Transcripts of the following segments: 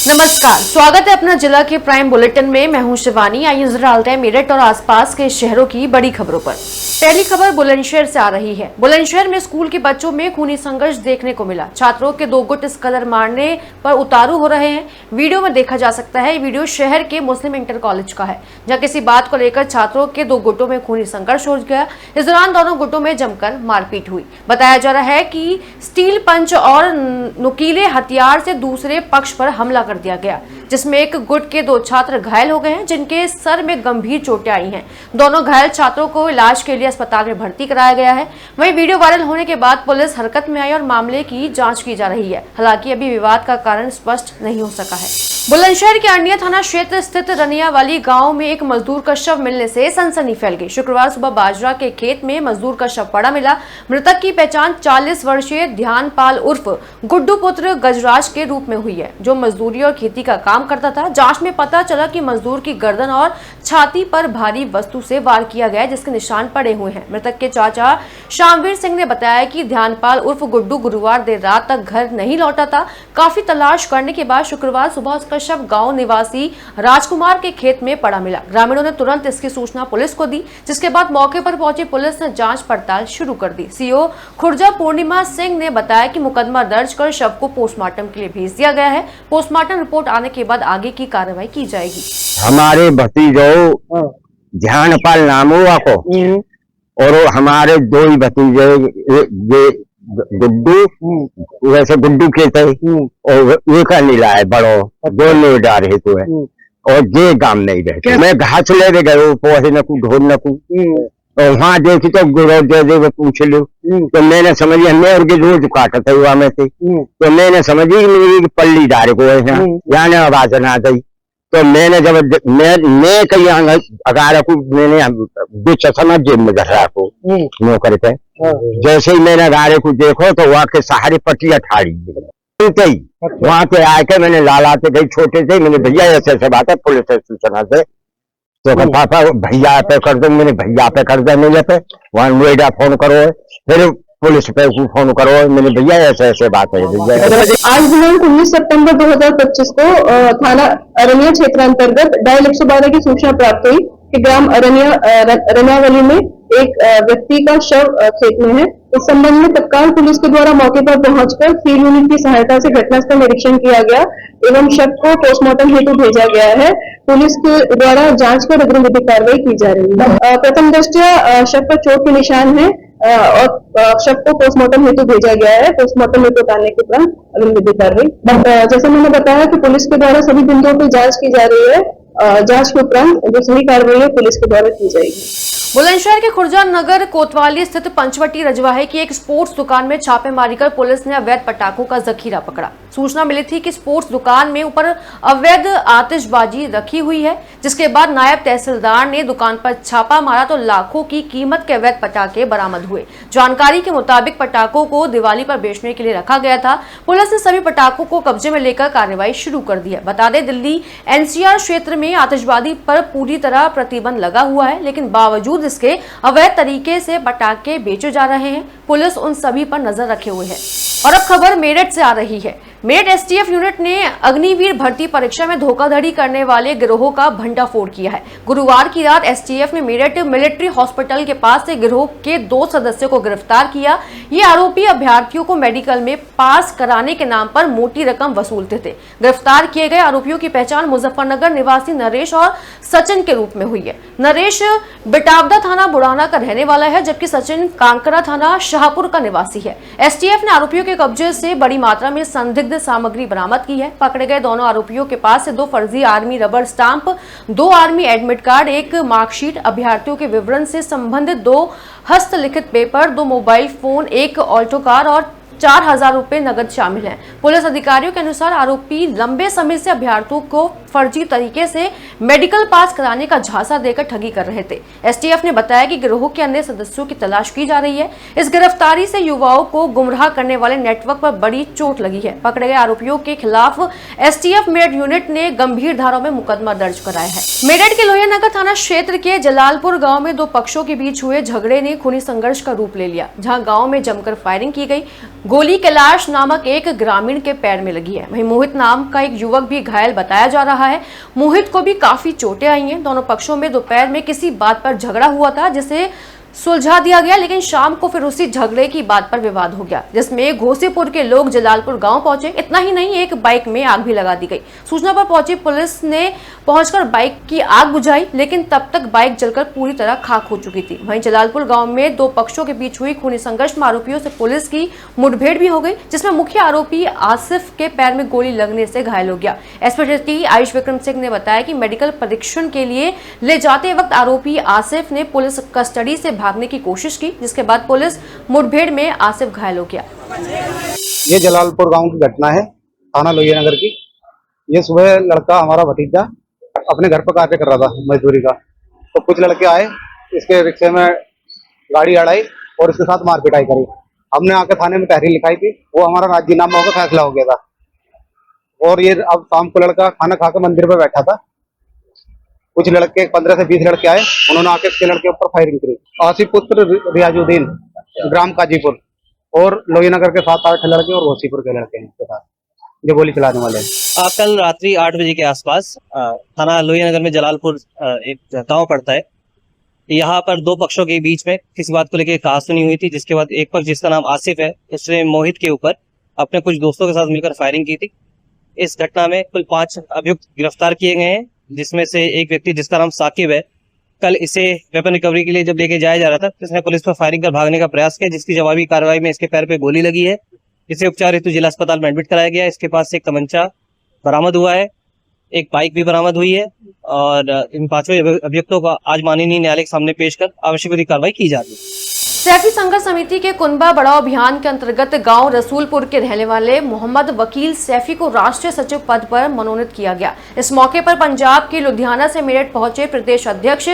नमस्कार, स्वागत है अपना जिला के प्राइम बुलेटिन में। मैं हूं शिवानी। आइए नजर डालते हैं मेरठ और आसपास के शहरों की बड़ी खबरों पर। पहली खबर बुलंदशहर से आ रही है। बुलंदशहर में स्कूल के बच्चों में खूनी संघर्ष देखने को मिला। छात्रों के दो गुट इस कदर मारने पर उतारू हो रहे हैं। वीडियो में देखा जा सकता है। वीडियो शहर के मुस्लिम इंटर कॉलेज का है, जहां किसी बात को लेकर छात्रों के दो गुटों में खूनी संघर्ष हो गया। इस दौरान दोनों गुटों में जमकर मारपीट हुई। बताया जा रहा है कि स्टील पंच और नुकीले हथियार से दूसरे पक्ष पर हमला कर दिया गया, जिसमें एक गुट के दो छात्र घायल हो गए हैं, जिनके सर में गंभीर चोटें आई हैं। दोनों घायल छात्रों को इलाज के लिए अस्पताल में भर्ती कराया गया है। वहीं वीडियो वायरल होने के बाद पुलिस हरकत में आई और मामले की जांच की जा रही है। हालांकि अभी विवाद का कारण स्पष्ट नहीं हो सका है। बुलंदशहर के अरनिया थाना क्षेत्र स्थित रनियावाली गांव में एक मजदूर का शव मिलने से सनसनी फैल गई। शुक्रवार सुबह बाजरा के खेत में मजदूर का शव पड़ा मिला। मृतक की पहचान 40 वर्षीय ध्यानपाल उर्फ गुड्डू पुत्र गजराज के रूप में हुई है, जो मजदूरी और खेती का काम करता था। जांच में पता चला कि मजदूर की गर्दन और छाती पर भारी वस्तु से वार किया गया, जिसके निशान पड़े हुए हैं। मृतक के चाचा शामवीर सिंह ने बताया कि ध्यानपाल उर्फ गुड्डू गुरुवार देर रात तक घर नहीं लौटा था। काफी तलाश करने के बाद शुक्रवार सुबह उसका शव गांव निवासी राजकुमार के खेत में पड़ा मिला। ग्रामीणों ने तुरंत इसकी सूचना पुलिस को दी, जिसके बाद मौके पर पहुंची पुलिस ने जांच पड़ताल शुरू कर दी। सीओ खुर्जा पूर्णिमा सिंह ने बताया कि मुकदमा दर्ज कर शव को पोस्टमार्टम के लिए भेज दिया गया है। पोस्टमार्टम रिपोर्ट आने के बाद आगे की कार्रवाई की जाएगी। हमारे भतीजो ध्यानपाल नाम हुआ को और हमारे दो ही भतीजे ये गुड्डू वैसे गुड्डू के थे और एक नीला है बड़ो दो नोडा रहे तो है और ये गांव नहीं रहते। मैं घास ले गए पोहे न ढोल न और वहाँ देखी तो गुरु दे पूछ लो तो मैंने समझी मैं और रोज काटा था वहां में से तो मैंने समझी मेरी पल्ली डारे को यहाँ आवाज ना दी तो मैंने जब मैं कहीं अगार को मैंने चश्मा जेब में धरा को नो करके जैसे ही मैंने गारे को देखो तो वहाँ के सहारे पटिया ठाड़ी वहां से आके मैंने लालाते गई छोटे से मैंने भैया ऐसे बात है पुलिस सूचना से तो पापा भैया पे कर दो। मैंने भैया पे कर दिया मेरे पे वहाँ नोएडा फोन करो फिर पुलिस पे फोन करो। मैंने भैया ऐसे बात है भैया। आज दिनांक 19 सितंबर 2025 को थाना अरनिया क्षेत्र अंतर्गत डायल 112 की सूचना प्राप्त हुई कि ग्राम रनियावाली में एक व्यक्ति का शव खेत में है। इस संबंध में तत्काल पुलिस के द्वारा मौके पर पहुंचकर फील्ड यूनिट की सहायता से घटनास्थल निरीक्षण किया गया एवं शव को पोस्टमार्टम हेतु भेजा गया है। पुलिस के द्वारा जांच कर अग्रिम विधिक कार्रवाई की जा रही है। प्रथम दृष्टया शव पर चोट के निशान है और शव को पोस्टमार्टम हेतु भेजा गया है। पोस्टमार्टम रिपोर्ट आने के उपरांत अग्रिम विधिक कार्रवाई जैसे मैंने बताया कि पुलिस के द्वारा सभी बिंदुओं पर जांच की जा रही है। जांच के उपरांत जो सही कार्रवाई है पुलिस के द्वारा की जाएगी। बुलंदशहर के खुर्जा नगर कोतवाली स्थित पंचवटी रजवाहे की एक स्पोर्ट्स दुकान में छापेमारी कर पुलिस ने अवैध पटाखों का जखीरा पकड़ा। सूचना मिली थी कि स्पोर्ट्स दुकान में ऊपर अवैध आतिशबाजी रखी हुई है, जिसके बाद नायब तहसीलदार ने दुकान पर छापा मारा तो लाखों की कीमत के अवैध पटाखे बरामद हुए। जानकारी के मुताबिक पटाखों को दिवाली पर बेचने के लिए रखा गया था। पुलिस ने सभी पटाखों को कब्जे में लेकर कार्रवाई शुरू कर दी है। बता दें, दिल्ली एनसीआर क्षेत्र में आतिशबाजी पर पूरी तरह प्रतिबंध लगा हुआ है, लेकिन बावजूद इसके अवैध तरीके से पटाखे बेचे जा रहे हैं। पुलिस उन सभी पर नजर रखे हुए है। और अब खबर मेरठ से आ रही है। मेरठ एसटीएफ यूनिट ने अग्निवीर भर्ती परीक्षा में धोखाधड़ी करने वाले गिरोह का भंडाफोड़ किया है। गुरुवार की रात एसटीएफ ने मेरठ मिलिट्री हॉस्पिटल के पास से गिरोह के 2 सदस्यों को गिरफ्तार किया। ये आरोपी अभ्यर्थियों को मेडिकल में पास कराने के नाम पर मोटी रकम वसूलते थे। गिरफ्तार किए गए आरोपियों की पहचान मुजफ्फरनगर निवासी नरेश और सचिन के रूप में हुई है। नरेश बिटावदा थाना बुढ़ाना का रहने वाला है, जबकि सचिन कांकरा थाना शाहपुर का निवासी है। एसटीएफ ने आरोपियों के कब्जे से बड़ी मात्रा में संदिग्ध सामग्री बरामद की है। पकड़े गए दोनों आरोपियों के पास से 2 फर्जी army rubber stamp, 2 army admit card, 1 marksheet, अभ्यर्थियों के विवरण से संबंधित 2 हस्तलिखित paper, 2 mobile phone, 1 Alto car और 4000 रुपए नगद शामिल हैं। पुलिस अधिकारियों के अनुसार आरोपी लंबे समय से अभ्यर्थियों को फर्जी तरीके से मेडिकल पास कराने का झांसा देकर ठगी कर रहे थे। एसटीएफ ने बताया कि गिरोह के अन्य सदस्यों की तलाश की जा रही है। इस गिरफ्तारी से युवाओं को गुमराह करने वाले नेटवर्क पर बड़ी चोट लगी है। पकड़े गए आरोपियों के खिलाफ एसटीएफ मेरठ यूनिट ने गंभीर धाराओं में मुकदमा दर्ज कराया है। मेरठ के लोहियानगर थाना क्षेत्र के जलालपुर गांव में दो पक्षों के बीच हुए झगड़े ने खूनी संघर्ष का रूप ले लिया, जहां गांव में जमकर फायरिंग की गई। गोली कैलाश नामक एक ग्रामीण के पैर में लगी है। वहीं मोहित नाम का एक युवक भी घायल बताया जा रहा है। मोहित को भी काफी चोटें आई हैं। दोनों पक्षों में दोपहर में किसी बात पर झगड़ा हुआ था, जिसे सुलझा दिया गया, लेकिन शाम को फिर उसी झगड़े की बात पर विवाद हो गया, जिसमें घोसीपुर के लोग जलालपुर गांव पहुंचे। इतना ही नहीं, एक बाइक में आग भी लगा दी गई। सूचना पर पहुंची पुलिस ने पहुंचकर बाइक की आग बुझाई, लेकिन तब तक बाइक जलकर पूरी तरह खाक हो चुकी थी। वहीं जलालपुर गांव में दो पक्षों के बीच हुई खूनी संघर्ष में आरोपियों से पुलिस की मुठभेड़ भी हो गई, जिसमें मुख्य आरोपी आसिफ के पैर में गोली लगने से घायल हो गया। एसपी आयुष विक्रम सिंह ने बताया कि मेडिकल परीक्षण के लिए ले जाते वक्त आरोपी आसिफ ने पुलिस कस्टडी से भागने की कोशिश की, जिसके बाद पुलिस मुठभेड़ में आसिफ घायल हो गया। ये जलालपुर गांव की घटना है, थाना लोहियानगर की। ये सुबह लड़का, हमारा भतीजा, अपने घर पर कार्य कर रहा था मजदूरी का, तो कुछ लड़के आए, इसके रिक्शे में गाड़ी अड़ाई और इसके साथ मारपिटाई करी। हमने आके थाने में तहरीर लिखाई थी, वो हमारा राजीनामा होकर फैसला हो गया था। और ये अब शाम को लड़का खाना खाकर मंदिर पे बैठा था, कुछ लड़के 15 से 20 लड़के आए, उन्होंने आके इसके लड़के ऊपर फायरिंग करी। आसिफ पुत्र रियाजुद्दीन, ग्राम काजीपुर, और लोहियानगर के 7-8 लड़के और घोसीपुर के लड़के हैं इसके साथ जो गोली चलाने वाले हैं। कल रात्रि 8 बजे के आसपास थाना लोहियानगर में जलालपुर एक गांव पड़ता है। यहाँ पर दो पक्षों के बीच में किसी बात को लेकर कहासुनी हुई थी, जिसके बाद एक पक्ष जिसका नाम आसिफ है, उसने मोहित के ऊपर अपने कुछ दोस्तों के साथ मिलकर फायरिंग की थी। इस घटना में कुल 5 अभियुक्त गिरफ्तार किए गए हैं, जिसमें से एक व्यक्ति जिसका नाम साकिब है, कल इसे वेपन रिकवरी के लिए जब लेके जाया जा रहा था तो इसने पुलिस पर फायरिंग कर भागने का प्रयास किया, जिसकी जवाबी कार्रवाई में इसके पैर पे गोली लगी है। इसे उपचार हेतु जिला अस्पताल में एडमिट कराया गया। इसके पास से एक तमंचा बरामद हुआ है, एक बाइक भी बरामद हुई है, और इन 5 अभियुक्तों को आज माननीय न्यायालय के सामने पेश कर आवश्यक कार्रवाई की जा रही है। सैफी संघर्ष समिति के कुनबा बढ़ाओ अभियान के अंतर्गत गांव रसूलपुर के रहने वाले मोहम्मद वकील सैफी को राष्ट्रीय सचिव पद पर मनोनीत किया गया। इस मौके पर पंजाब के लुधियाना से मेरठ पहुंचे प्रदेश अध्यक्ष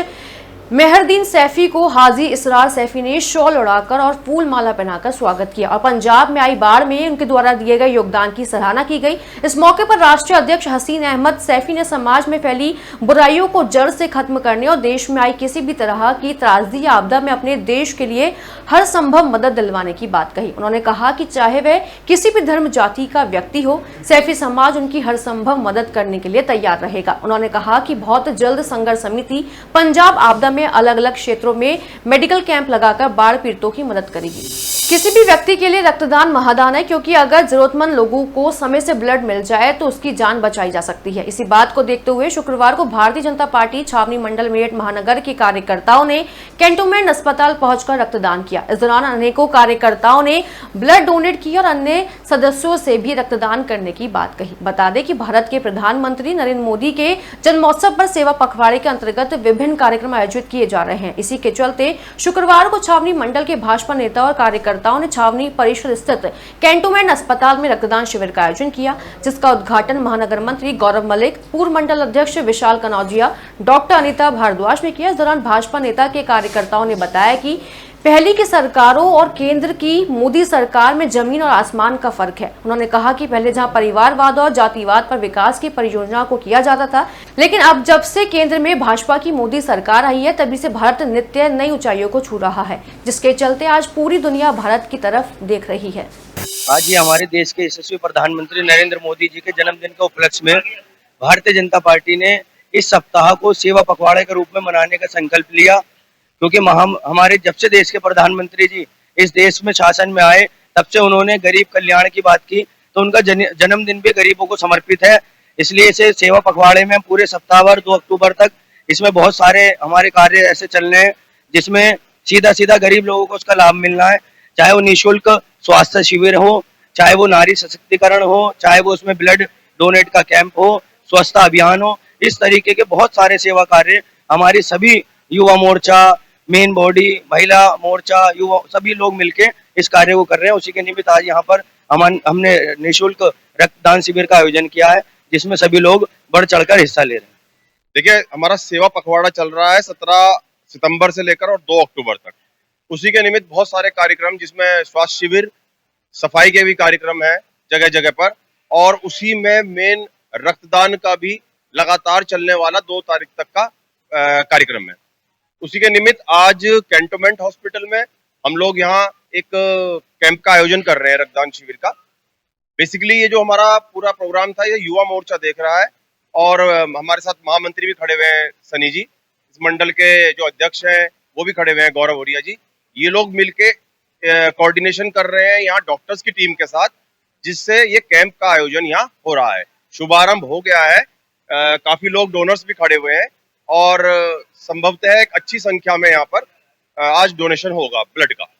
मेहरदीन सैफी को हाजी इसरार सैफी ने शॉल उड़ाकर और फूल माला पहनाकर स्वागत किया और पंजाब में आई बाढ़ में उनके द्वारा दिए गए योगदान की सराहना की गई। इस मौके पर राष्ट्रीय अध्यक्ष हसीन अहमद सैफी ने समाज में फैली बुराइयों को जड़ से खत्म करने और देश में आई किसी भी तरह की त्रासदी या आपदा में अपने देश के लिए हर संभव मदद दिलवाने की बात कही। उन्होंने कहा कि चाहे वह किसी भी धर्म जाति का व्यक्ति हो, सैफी समाज उनकी हर संभव मदद करने के लिए तैयार रहेगा। उन्होंने कहा कि बहुत जल्द संघर्ष समिति पंजाब आपदा में अलग अलग क्षेत्रों में मेडिकल कैंप लगाकर बाढ़ पीड़ितों की मदद करेगी। किसी भी व्यक्ति के लिए रक्तदान महादान है, क्योंकि अगर जरूरतमंद लोगों को समय से ब्लड मिल जाए तो उसकी जान बचाई जा सकती है। इसी बात को देखते हुए शुक्रवार को भारतीय जनता पार्टी छावनी मंडल मेरठ महानगर के कार्यकर्ताओं ने कैंटोनमेंट अस्पताल पहुंचकर रक्तदान किया। इस दौरान अनेकों कार्यकर्ताओं ने ब्लड डोनेट किया और अन्य सदस्यों से भी रक्तदान करने की बात कही। बता दें कि भारत के प्रधानमंत्री नरेंद्र मोदी के जन्मोत्सव पर सेवा पखवाड़े के अंतर्गत विभिन्न कार्यक्रम आयोजित किए जा रहे हैं। इसी के चलते शुक्रवार को छावनी मंडल के भाजपा नेता और कार्यकर्ताओं ने छावनी परिसर स्थित कैंटोनमेंट अस्पताल में रक्तदान शिविर का आयोजन किया, जिसका उद्घाटन महानगर मंत्री गौरव मलिक, पूर्व मंडल अध्यक्ष विशाल कनौजिया, डॉक्टर अनिता भारद्वाज ने किया। इस दौरान भाजपा नेता के कार्यकर्ताओं ने बताया कि पहली की सरकारों और केंद्र की मोदी सरकार में जमीन और आसमान का फर्क है। उन्होंने कहा कि पहले जहां परिवारवाद और जातिवाद पर विकास की परियोजनाओं को किया जाता था, लेकिन अब जब से केंद्र में भाजपा की मोदी सरकार आई है, तभी से भारत नित्य नई ऊंचाइयों को छू रहा है, जिसके चलते आज पूरी दुनिया भारत की तरफ देख रही है। आज ये हमारे देश के यशस्वी प्रधानमंत्री नरेंद्र मोदी जी के जन्मदिन के उपलक्ष्य में भारतीय जनता पार्टी ने इस सप्ताह को सेवा पखवाड़े के रूप में मनाने का संकल्प लिया, क्योंकि हमारे जब से देश के प्रधानमंत्री जी इस देश में शासन में आए, तब से उन्होंने गरीब कल्याण की बात की, तो उनका जन्मदिन भी गरीबों को समर्पित है। इसलिए इसे सेवा पखवाड़े में पूरे सप्ताह भर 2 अक्टूबर तक इसमें बहुत सारे हमारे कार्य ऐसे चल रहे हैं जिसमें सीधा गरीब लोगों को उसका लाभ मिलना है। चाहे वो निःशुल्क स्वास्थ्य शिविर हो, चाहे वो नारी सशक्तिकरण हो, चाहे वो उसमें ब्लड डोनेट का कैंप हो, स्वच्छता अभियान हो, इस तरीके के बहुत सारे सेवा कार्य हमारी सभी युवा मोर्चा, मेन बॉडी, महिला मोर्चा, युवा सभी लोग मिलके इस कार्य को कर रहे हैं। उसी के निमित्त आज यहाँ पर हमने निःशुल्क रक्तदान शिविर का आयोजन किया है, जिसमें सभी लोग बढ़ चढ़कर हिस्सा ले रहे हैं। देखिए, हमारा सेवा पखवाड़ा चल रहा है 17 सितंबर से लेकर और 2 अक्टूबर तक। उसी के निमित्त बहुत सारे कार्यक्रम, जिसमें स्वास्थ्य शिविर, सफाई के भी कार्यक्रम है जगह जगह पर, और उसी में मेन रक्तदान का भी लगातार चलने वाला 2 तारीख तक का कार्यक्रम है। उसी के निमित्त आज कैंटोनमेंट हॉस्पिटल में हम लोग यहाँ एक कैंप का आयोजन कर रहे हैं, रक्तदान शिविर का। बेसिकली ये जो हमारा पूरा प्रोग्राम था, ये युवा मोर्चा देख रहा है, और हमारे साथ महामंत्री भी खड़े हुए हैं, सनी जी। इस मंडल के जो अध्यक्ष हैं वो भी खड़े हुए हैं, गौरव औरिया जी। ये लोग मिलके कोऑर्डिनेशन कर रहे हैं यहाँ डॉक्टर्स की टीम के साथ, जिससे ये कैंप का आयोजन यहाँ हो रहा है। शुभारंभ हो गया है, काफी लोग डोनर्स भी खड़े हुए हैं, और संभवतः एक अच्छी संख्या में यहाँ पर आज डोनेशन होगा ब्लड का।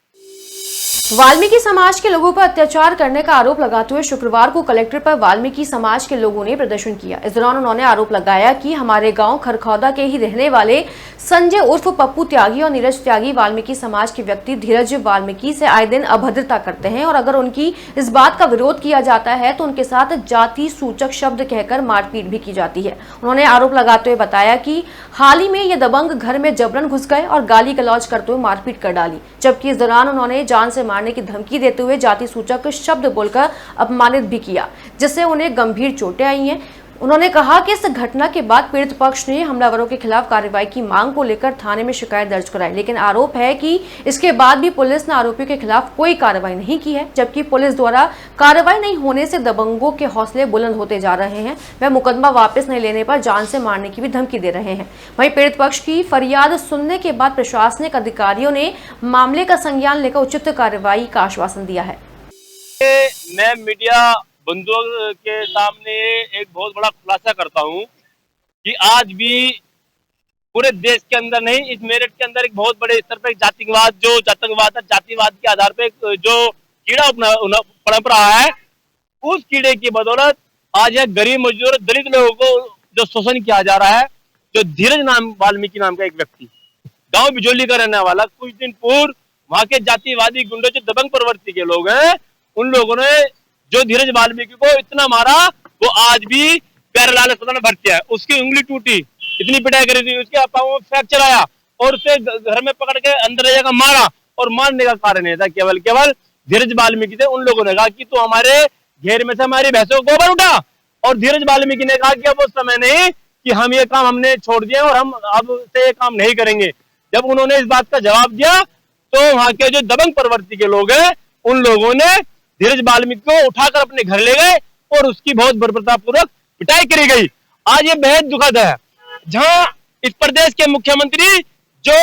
वाल्मीकि समाज के लोगों पर अत्याचार करने का आरोप लगाते हुए शुक्रवार को कलेक्ट्रेट पर वाल्मीकि समाज के लोगों ने प्रदर्शन किया। इस दौरान उन्होंने आरोप लगाया कि हमारे गांव खरखौदा के ही रहने वाले संजय उर्फ पप्पू त्यागी और नीरज त्यागी वाल्मीकि समाज के व्यक्ति धीरज वाल्मीकि से आए दिन अभद्रता करते हैं, और अगर उनकी इस बात का विरोध किया जाता है तो उनके साथ जाति सूचक शब्द कहकर मारपीट भी की जाती है। उन्होंने आरोप लगाते हुए बताया कि हाल ही में ये दबंग घर में जबरन घुस गए और गाली गलौज करते हुए मारपीट कर डाली, जबकि इस दौरान उन्होंने जान से मारने की धमकी देते हुए जाति सूचक शब्द बोलकर अपमानित भी किया, जिससे उन्हें गंभीर चोटें आई हैं। उन्होंने कहा कि इस घटना के बाद पीड़ित पक्ष ने हमलावरों के खिलाफ कार्रवाई की मांग को लेकर थाने में शिकायत दर्ज कराई, लेकिन आरोप है कि इसके बाद भी पुलिस ने आरोपियों के खिलाफ कोई कार्रवाई नहीं की है, जबकि पुलिस द्वारा कार्रवाई नहीं होने से दबंगों के हौसले बुलंद होते जा रहे हैं। वह मुकदमा वापस नहीं लेने पर जान से मारने की भी धमकी दे रहे हैं। वहीं पीड़ित पक्ष की फरियाद सुनने के बाद प्रशासनिक अधिकारियों ने मामले का संज्ञान लेकर उचित कार्रवाई का आश्वासन दिया है। मैं मीडिया बंधुओं के सामने एक बहुत बड़ा खुलासा करता हूं कि आज भी पूरे देश के अंदर नहीं, इस मेरठ के अंदर एक बहुत बड़े स्तर पर जातिवाद, जो जातिवाद है, जातिवाद के आधार पे जो कीड़ा पनप रहा है, उस कीड़े की बदौलत आज यह गरीब मजदूर दलित लोगों को जो शोषण किया जा रहा है। जो धीरज वाल्मीकि नाम का एक व्यक्ति, गाँव बिजोली का रहने वाला, कुछ दिन पूर्व वहां के जातिवादी गुंडों जो दबंग प्रवृत्ति के लोग हैं, उन लोगों ने जो धीरज वाल्मीकि को इतना मारा, वो आज भी प्यारेलाल अस्पताल में भर्ती है। उसकी उंगली टूटी, इतनी पिटाई करी थी, उसके पांव में फ्रैक्चर आया और उसे घर में पकड़ के अंदर जगह मारा। और मारने का कारण ये था केवल धीरज वाल्मीकि थे। उन लोगों ने कहा कि तू हमारे घेर में से हमारी भैंसों को गोबर उठा, और धीरज वाल्मीकि ने कहा कि अब वो समय नहीं कि हम ये काम हमने छोड़ दिया और हम अब से ये काम नहीं करेंगे। जब उन्होंने इस बात का जवाब दिया तो वहां के जो दबंग प्रवृत्ति के लोग हैं, उन लोगों ने धीरज वाल्मीकि को उठाकर अपने घर ले गए और उसकी बहुत बर्बरतापूर्वक पिटाई करी गई। आज ये बेहद दुखद है, जहां इस प्रदेश के मुख्यमंत्री जो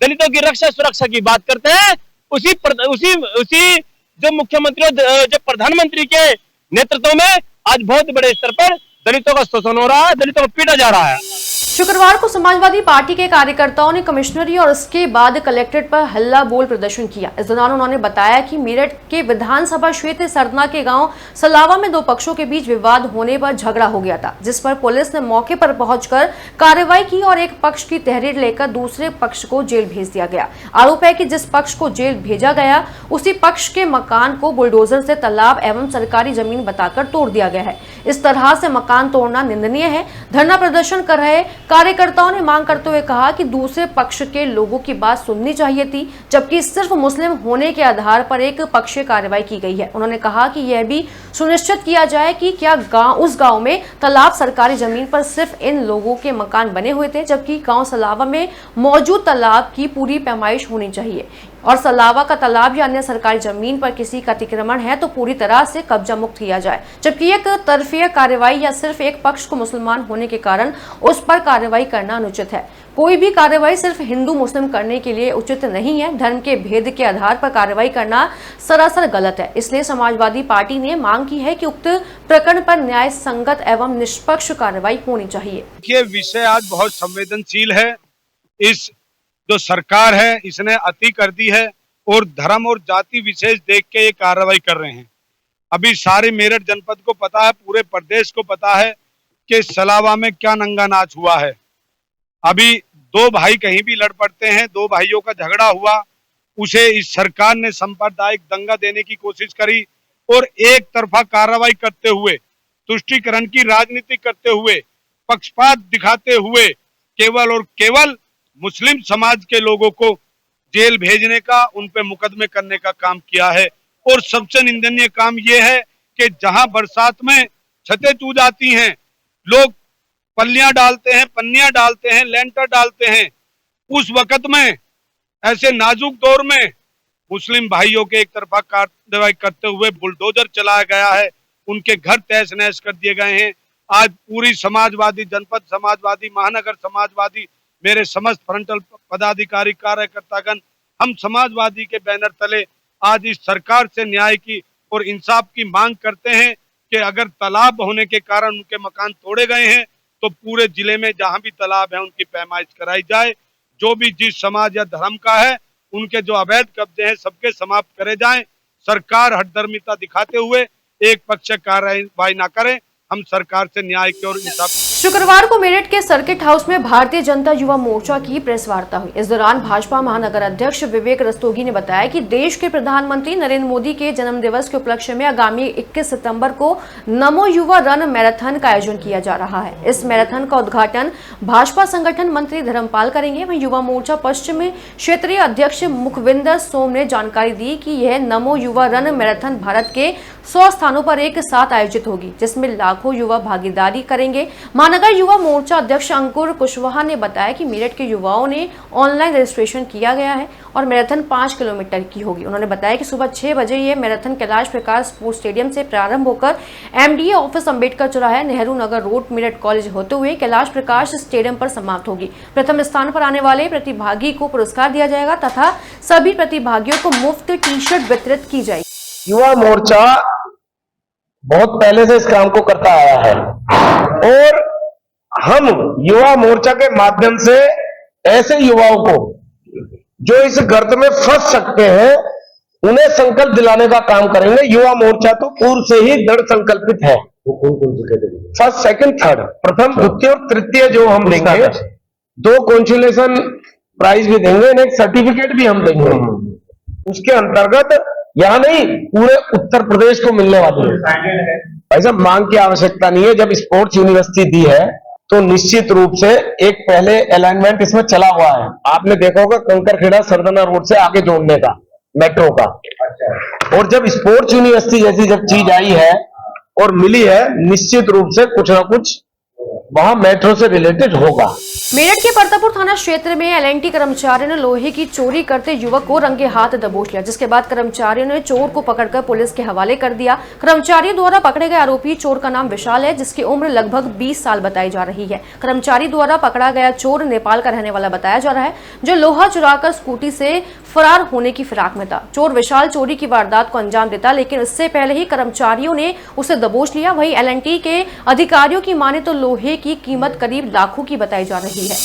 दलितों की रक्षा सुरक्षा की बात करते हैं, उसी जो मुख्यमंत्री जो प्रधानमंत्री के नेतृत्व में आज बहुत बड़े स्तर पर दलितों का शोषण हो रहा है, दलितों को पीटा जा रहा है। शुक्रवार को समाजवादी पार्टी के कार्यकर्ताओं ने कमिश्नरी और उसके बाद कलेक्ट्रेट पर हल्ला बोल प्रदर्शन किया। इस दौरान उन्होंने बताया कि मेरठ के विधानसभा क्षेत्र सरना के गांव सलावा में दो पक्षों के बीच विवाद होने पर झगड़ा हो गया था, जिस पर पुलिस ने मौके पर पहुंचकर कार्रवाई की और एक पक्ष की तहरीर लेकर दूसरे पक्ष को जेल भेज दिया गया। आरोप है कि जिस पक्ष को जेल भेजा गया, उसी पक्ष के मकान को बुलडोजर से तालाब एवं सरकारी जमीन बताकर तोड़ दिया गया है। इस तरह से मकान तोड़ना निंदनीय है। धरना प्रदर्शन कर रहे कार्यकर्ताओं ने मांग करते हुए कहा कि दूसरे पक्ष के लोगों की बात सुननी चाहिए थी, जबकि सिर्फ मुस्लिम होने के आधार पर एक पक्षीय कार्रवाई की गई है। उन्होंने कहा कि यह भी सुनिश्चित किया जाए कि क्या उस गांव में तालाब सरकारी जमीन पर सिर्फ इन लोगों के मकान बने हुए थे, जबकि गांव सलावा में मौजूद तालाब की पूरी पैमाइश होनी चाहिए और सलावा का तालाब या अन्य सरकारी जमीन पर किसी का अतिक्रमण है तो पूरी तरह से कब्जा मुक्त किया जाए, जबकि एक तरफीय कार्रवाई या सिर्फ एक पक्ष को मुसलमान होने के कारण उस पर कार्रवाई करना अनुचित है। कोई भी कार्रवाई सिर्फ हिंदू मुस्लिम करने के लिए उचित नहीं है। धर्म के भेद के आधार पर कार्रवाई करना सरासर गलत है। इसलिए समाजवादी पार्टी ने मांग की है कि उक्त प्रकरण पर न्याय संगत एवं निष्पक्ष कार्रवाई होनी चाहिए। ये विषय आज बहुत संवेदनशील है। इस जो सरकार है इसने अति कर दी है और धर्म और जाति विशेष देख के ये कार्रवाई कर रहे हैं। अभी सारे मेरठ जनपद को पता है, पूरे प्रदेश को पता है कि सलावा में क्या नंगा नाच हुआ है। अभी दो भाई कहीं भी लड़ पड़ते हैं, दो भाइयों का झगड़ा हुआ, उसे इस सरकार ने सांप्रदायिक दंगा देने की कोशिश करी और एक तरफा कार्रवाई करते हुए, तुष्टीकरण की राजनीति करते हुए पक्षपात दिखाते हुए केवल और केवल मुस्लिम समाज के लोगों को जेल भेजने का, उन पे मुकदमे करने का काम किया है। और सबसे निंदनीय काम ये है कि जहां बरसात में छतें टूट जाती हैं, लोग पल्लियां डालते हैं, पन्नियां डालते हैं, लेंटर डालते हैं, उस वक्त में ऐसे नाजुक दौर में मुस्लिम भाइयों के एक तरफा कार्रवाई करते हुए बुलडोजर चलाया गया है, उनके घर तहस नहस कर दिए गए हैं। आज पूरी समाजवादी, जनपद समाजवादी, महानगर समाजवादी, मेरे समस्त फ्रंटल पदाधिकारी कार्यकर्तागण, हम समाजवादी के बैनर तले आज इस सरकार से न्याय की और इंसाफ की मांग करते हैं कि अगर तालाब होने के कारण उनके मकान तोड़े गए हैं तो पूरे जिले में जहां भी तालाब है उनकी पैमाइश कराई जाए। जो भी जिस समाज या धर्म का है उनके जो अवैध कब्जे हैं सबके समाप्त करे जाएं। सरकार हठधर्मिता दिखाते हुए एक पक्ष कार्रवाई न करे। हम सरकार से न्याय की और इंसाफ। शुक्रवार को मेरठ के सर्किट हाउस में भारतीय जनता युवा मोर्चा की प्रेस वार्ता हुई। इस दौरान भाजपा महानगर अध्यक्ष विवेक रस्तोगी ने बताया कि देश के प्रधानमंत्री नरेंद्र मोदी के जन्म दिवस के उपलक्ष्य में आगामी 21 सितंबर को नमो युवा रन मैराथन का आयोजन किया जा रहा है। इस मैराथन का उद्घाटन भाजपा संगठन मंत्री धर्मपाल करेंगे। वहीं युवा मोर्चा पश्चिमी क्षेत्रीय अध्यक्ष मुखविंदर सोम ने जानकारी दी कि यह नमो युवा रन मैराथन भारत के 100 स्थानों पर एक साथ आयोजित होगी, जिसमें लाखों युवा भागीदारी करेंगे। महानगर युवा मोर्चा अध्यक्ष अंकुर कुशवाहा ने बताया कि मेरठ के युवाओं ने ऑनलाइन रजिस्ट्रेशन किया गया है और मैराथन 5 किलोमीटर की होगी। उन्होंने बताया कि सुबह 6 बजे ये marathon Kailash Prakash sports stadium से प्रारंभ होकर MDA ऑफिस अंबेडकर चौराहे, नेहरू नगर रोड, मेरठ कॉलेज होते हुए कैलाश प्रकाश स्टेडियम पर समाप्त होगी। प्रथम स्थान पर आने वाले प्रतिभागी को पुरस्कार दिया जाएगा तथा सभी प्रतिभागियों को मुफ्त टी-शर्ट वितरित की जाएगी। युवा मोर्चा बहुत पहले से इस काम को करता आया है और हम युवा मोर्चा के माध्यम से ऐसे युवाओं को जो इस गर्त में फंस सकते हैं उन्हें संकल्प दिलाने का काम करेंगे। युवा मोर्चा तो पूर्व से ही दृढ़ संकल्पित है। फर्स्ट, सेकंड, थर्ड, प्रथम, द्वितीय और तृतीय जो हम देंगे, 2 कॉन्सुलेशन प्राइज भी देंगे, एक सर्टिफिकेट भी हम देंगे। उसके अंतर्गत यहाँ नहीं पूरे उत्तर प्रदेश को मिलने वाली है। ऐसा मांग की आवश्यकता नहीं है। जब स्पोर्ट्स यूनिवर्सिटी दी है तो निश्चित रूप से एक पहले अलाइनमेंट इसमें चला हुआ है। आपने देखा होगा कंकरखेड़ा सरदना रोड से आगे जोड़ने का, मेट्रो का। और जब स्पोर्ट्स यूनिवर्सिटी जैसी जब चीज आई है और मिली है, निश्चित रूप से कुछ ना कुछ वहां मेट्रो से रिलेटेड होगा। मेरठ के परतापुर थाना क्षेत्र में L&T कर्मचारियों ने लोहे की चोरी करते युवक को रंगे हाथ दबोच लिया, जिसके बाद कर्मचारियों ने चोर को पकड़कर पुलिस के हवाले कर दिया। कर्मचारियों द्वारा पकड़े गए आरोपी चोर का नाम विशाल है, जिसकी उम्र लगभग 20 साल बताई जा रही है। कर्मचारी द्वारा पकड़ा गया चोर नेपाल का रहने वाला बताया जा रहा है, जो लोहा चुराकर स्कूटी से फरार होने की फिराक में था। चोर विशाल चोरी की वारदात को अंजाम देता, लेकिन इससे पहले ही कर्मचारियों ने उसे दबोच लिया। वहीं L&T के अधिकारियों की माने तो लोहे की कीमत करीब लाखों की बताई जा रही है।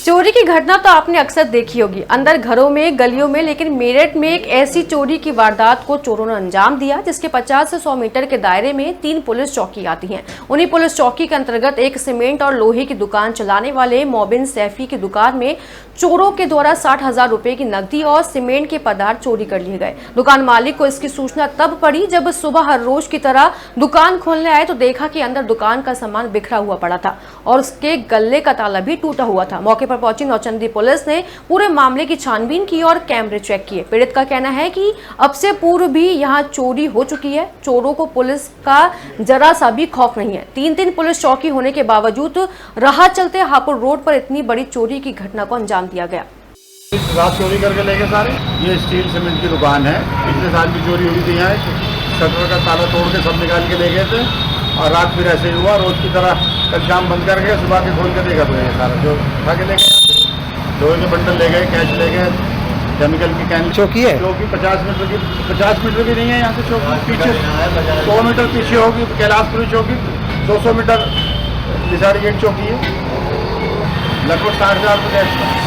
चोरी की घटना तो आपने अक्सर देखी होगी, अंदर घरों में, गलियों में, लेकिन मेरठ में एक ऐसी चोरी की वारदात को चोरों ने अंजाम दिया, जिसके 50 से 100 मीटर के दायरे में 3 पुलिस चौकी आती हैं। उन्हीं पुलिस चौकी के अंतर्गत एक सीमेंट और लोहे की दुकान चलाने वाले मोबिन सैफी की दुकान में चोरों के द्वारा 60,000 रुपए की नकदी और सीमेंट के पदार्थ चोरी कर लिए गए। दुकान मालिक को इसकी सूचना तब पड़ी जब सुबह हर रोज की तरह दुकान खोलने आए तो देखा कि अंदर दुकान का सामान बिखरा हुआ पड़ा था और उसके गल्ले का ताला भी टूटा हुआ था। मौके पर पहुंची नौचंदी पुलिस ने पूरे मामले की छानबीन की और कैमरे चेक किए। पीड़ित का कहना है कि अब से पूर्व भी यहां चोरी हो चुकी है। चोरों को पुलिस का जरा सा भी खौफ नहीं है। 3 पुलिस चौकी होने के बावजूद राह चलते हापुड़ रोड पर इतनी बड़ी चोरी की घटना को अंजाम दिया गया। रात चोरी करके ले गए सारे। ये स्टील सीमेंट की दुकान है, पिछले साल भी चोरी हुई थी। यहाँ शटर का ताला तोड़ के सब निकाल के ले गए थे और रात फिर ऐसे ही हुआ। रोज की तरह कल शाम बंद करके सुबह के खोल के देखा तो ये सारा जो उठा के ले गए, लोहे के बंडल ले गए, कैश ले गए, केमिकल की कैन। चौकी है, चौकी 50 मीटर की, 50 मीटर की नहीं है यहाँ से चौकी, पीछे 100 मीटर पीछे होगी कैलाशपुरी चौकी, 200 मीटर लिसाड़ी गेट चौकी है, लगभग 60,000 रुपये।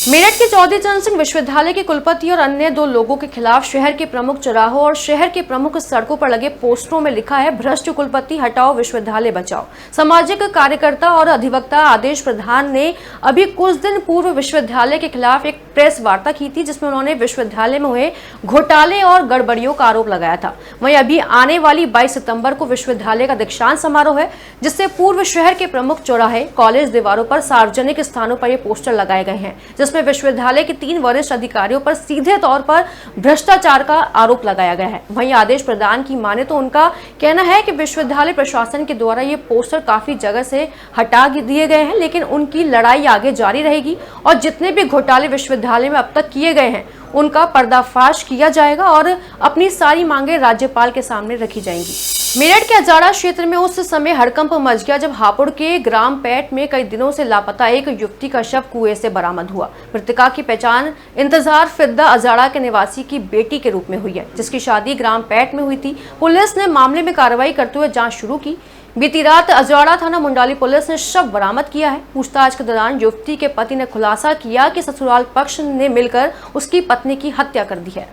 मेरठ के चौधरी चरण सिंह विश्वविद्यालय के कुलपति और अन्य 2 लोगों के खिलाफ शहर के प्रमुख चौराहों और शहर के प्रमुख सड़कों पर लगे पोस्टरों में लिखा है, भ्रष्ट कुलपति हटाओ, विश्वविद्यालय बचाओ। सामाजिक कार्यकर्ता और अधिवक्ता आदेश प्रधान ने अभी कुछ दिन पूर्व विश्वविद्यालय के खिलाफ एक प्रेस वार्ता की थी, जिसमें उन्होंने विश्वविद्यालय में हुए घोटाले और गड़बड़ियों का आरोप लगाया था। वहीं अभी आने वाली 22 सितंबर को विश्वविद्यालय का दीक्षांत समारोह है, जिससे पूर्व शहर के प्रमुख चौराहे, कॉलेज दीवारों पर, सार्वजनिक स्थानों पर ये पोस्टर लगाए गए हैं, जिसमें विश्वविद्यालय के 3 वरिष्ठ अधिकारियों पर सीधे तौर पर भ्रष्टाचार का आरोप लगाया गया है। वहीं आदेश प्रदान की माने तो उनका कहना है कि विश्वविद्यालय प्रशासन के द्वारा ये पोस्टर काफी जगह से हटा दिए गए हैं, लेकिन उनकी लड़ाई आगे जारी रहेगी और जितने भी घोटाले विश्वविद्यालय में अब तक किए गए हैं उनका पर्दाफाश किया जाएगा और अपनी सारी मांगे राज्यपाल के सामने रखी जाएंगी। मेरठ के अजाड़ा क्षेत्र में उस समय हड़कंप मच गया जब हापुड़ के ग्राम पैट में कई दिनों से लापता एक युवती का शव कुएं से बरामद हुआ। मृतका की पहचान इंतजार फिद्दा अजाड़ा के निवासी की बेटी के रूप में हुई है, जिसकी शादी ग्राम पैट में हुई थी। पुलिस ने मामले में कार्रवाई करते हुए जांच शुरू की। बीती रात अजाड़ा थाना मुंडाली पुलिस ने शव बरामद किया है। पूछताछ के दौरान युवती के पति ने खुलासा किया कि ससुराल पक्ष ने मिलकर उसकी पत्नी की हत्या कर दी है।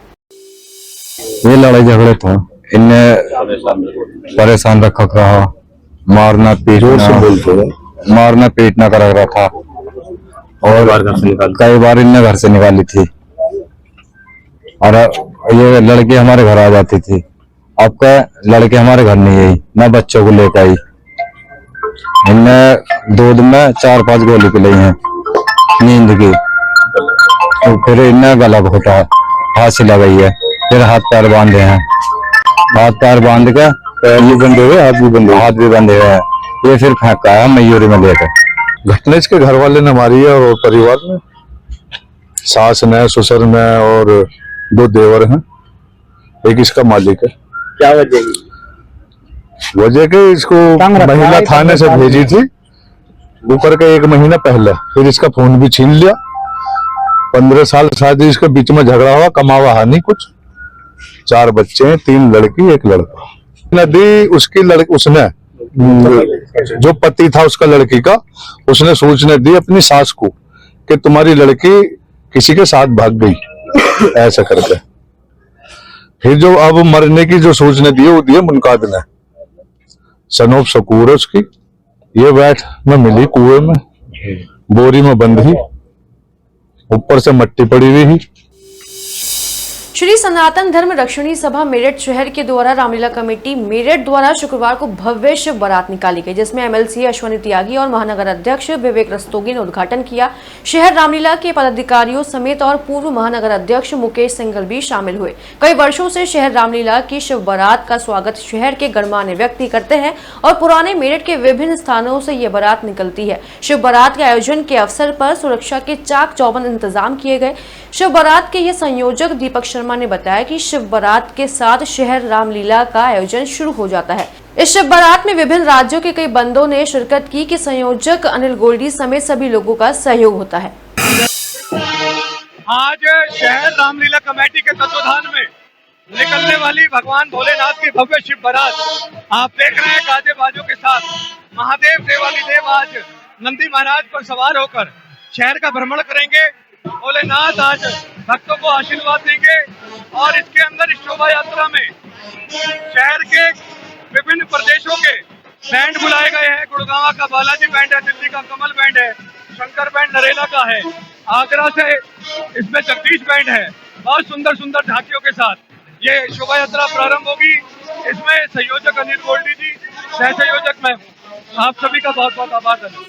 ये लड़ाई झगड़े था, इन्हें परेशान रखा रहा, मारना पीटना कर रहा था और कई बार इन्हें घर से निकाली थी और ये लड़के हमारे घर आ जाती थी। अब का लड़के हमारे घर नहीं आई, न बच्चों को लेकर आई। इनने दूध में 4-5 गोली पिलाई हैं नींद की, तो फिर इन्हें गला घोटा, फांसी लगाई है, फिर हाथ पैर बांधे हैं, हाथ पैर बांध के ये बंधे हुए, हाथ भी बंधे हुए हैं। ये फिर फेंका है मयूरी में लेकर। घटना इसके घर वाले ने मारी है और परिवार में सास ने, ससुर ने और 2 देवर हैं, एक इसका मालिक है। क्या वजह के इसको महिला थाने से भेजी थी वो करके 1 महीना पहले, फिर इसका फोन भी छीन लिया। 15 साल शादी इसके बीच में झगड़ा हुआ, कमावा हानि कुछ, 4 बच्चे, 3 लड़की 1 लड़का। नदी उसकी लड़की, उसने जो पति था उसका लड़की का, उसने सूचना दी अपनी सास को कि तुम्हारी लड़की किसी के साथ भाग गई ऐसा करके। फिर जो अब मरने की जो सूचना दी वो दिए मुनकाद ने, सनोब शकूर है उसकी। ये बैठ में मिली कुएं में, बोरी में बंद ही, ऊपर से मट्टी पड़ी हुई। श्री सनातन धर्म रक्षणी सभा मेरठ शहर के द्वारा रामलीला कमेटी मेरठ द्वारा शुक्रवार को भव्य शिव बारात निकाली गई, जिसमें एमएलसी अश्वनी त्यागी और महानगर अध्यक्ष विवेक रस्तोगी ने उद्घाटन किया। शहर रामलीला के पदाधिकारियों समेत और पूर्व महानगर अध्यक्ष मुकेश सिंघल भी शामिल हुए। कई वर्षों से शहर रामलीला की शिव बारात का स्वागत शहर के गणमान्य व्यक्ति करते हैं और पुराने मेरठ के विभिन्न स्थानों से ये बारात निकलती है। शिव बारात के आयोजन के अवसर पर सुरक्षा के चाक चौबंद इंतजाम किए गए। शिव बारात के ये संयोजक दीपक शर्मा ने बताया कि शिव बारात के साथ शहर रामलीला का आयोजन शुरू हो जाता है। इस शिव बारात में विभिन्न राज्यों के कई बंदों ने शिरकत की कि संयोजक अनिल गोल्डी समेत सभी लोगों का सहयोग होता है। आज शहर रामलीला कमेटी के तत्वाधान में निकलने वाली भगवान भोलेनाथ की भव्य शिव बारात आप देख रहे हैं गाजे बाजों के साथ। महादेव देवादिदेव आज नंदी महाराज पर सवार होकर शहर का भ्रमण करेंगे। भोलेनाथ आज भक्तों को आशीर्वाद देंगे और इसके अंदर इस शोभा यात्रा में शहर के विभिन्न प्रदेशों के बैंड बुलाए गए हैं। गुड़गांव का बालाजी बैंड है, दिल्ली का कमल बैंड है, शंकर बैंड नरेला का है, आगरा से इसमें जगदीश बैंड है। बहुत सुंदर सुंदर झांकियों के साथ ये शोभा यात्रा प्रारंभ होगी। इसमें संयोजक अनिल गोल्डी जी, सह संयोजक मैं, आप सभी का बहुत बहुत आभार धन्यवाद।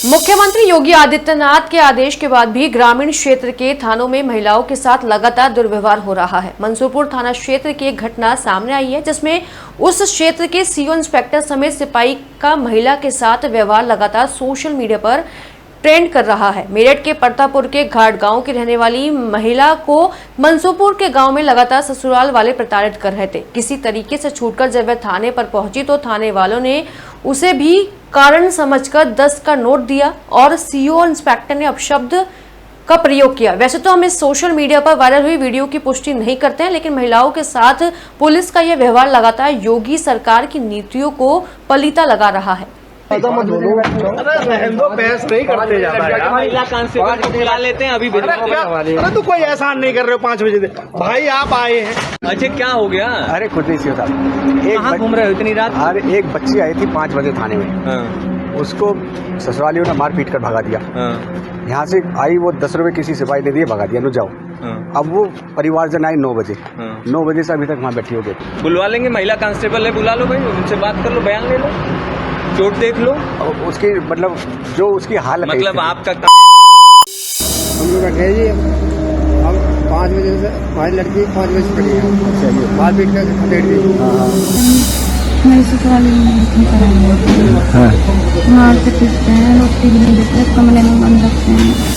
मुख्यमंत्री योगी आदित्यनाथ के आदेश के बाद भी ग्रामीण क्षेत्र के थानों में महिलाओं के साथ लगातार दुर्व्यवहार हो रहा है। मंसूरपुर थाना क्षेत्र की एक घटना सामने आई है, जिसमें उस क्षेत्र के सीओ इंस्पेक्टर समेत सिपाही का महिला के साथ व्यवहार लगातार सोशल मीडिया पर ट्रेंड कर रहा है। मेरठ के परतापुर के घाट गांव की रहने वाली महिला को मंसूरपुर के गांव में लगातार ससुराल वाले प्रताड़ित कर रहे थे। किसी तरीके से छूटकर जब वह थाने पर पहुंची तो थाने वालों ने उसे भी कारण समझकर 10 का नोट दिया और सीओ इंस्पेक्टर ने अपशब्द का प्रयोग किया। वैसे तो हम इस सोशल मीडिया पर वायरल हुई वीडियो की पुष्टि नहीं करते हैं, लेकिन महिलाओं के साथ पुलिस का यह व्यवहार लगातार योगी सरकार की नीतियों को पलीता लगा रहा है। बहस नहीं करते बुला लेते हैं अभी। अरे तो कोई एहसान नहीं कर रहे हो 5 बजे भाई आप आए हैं। अच्छा क्या हो गया? अरे खुद नहीं सीओ साहब, कहाँ घूम रहे हो इतनी रात? अरे एक बच्ची आई थी 5 बजे थाने में, उसको ससुरालियों ने मार पीट कर भगा दिया। यहाँ से आई वो 10 रुपए किसी सिपाही ने दिए, भगा दिया, लो जाओ। अब वो परिवारजन आई 9 बजे, 9 बजे से अभी तक वहाँ बैठी हो गई। बुलवा लेंगे, महिला कांस्टेबल है, बुला लो भाई, उनसे बात कर लो, बयान ले लो, चोट देख लो। उसकी मतलब जो उसकी हालत मतलब आपका हम लोग गए जी, हम 5 बजे से हमारी लड़की 5 बजे से पड़ी है, मार पीट कर खदेड़ दी। मेरे ससुराल में मारते पीटते हैं, रोटी भी नहीं देते, कमरे में बंद रखते हैं।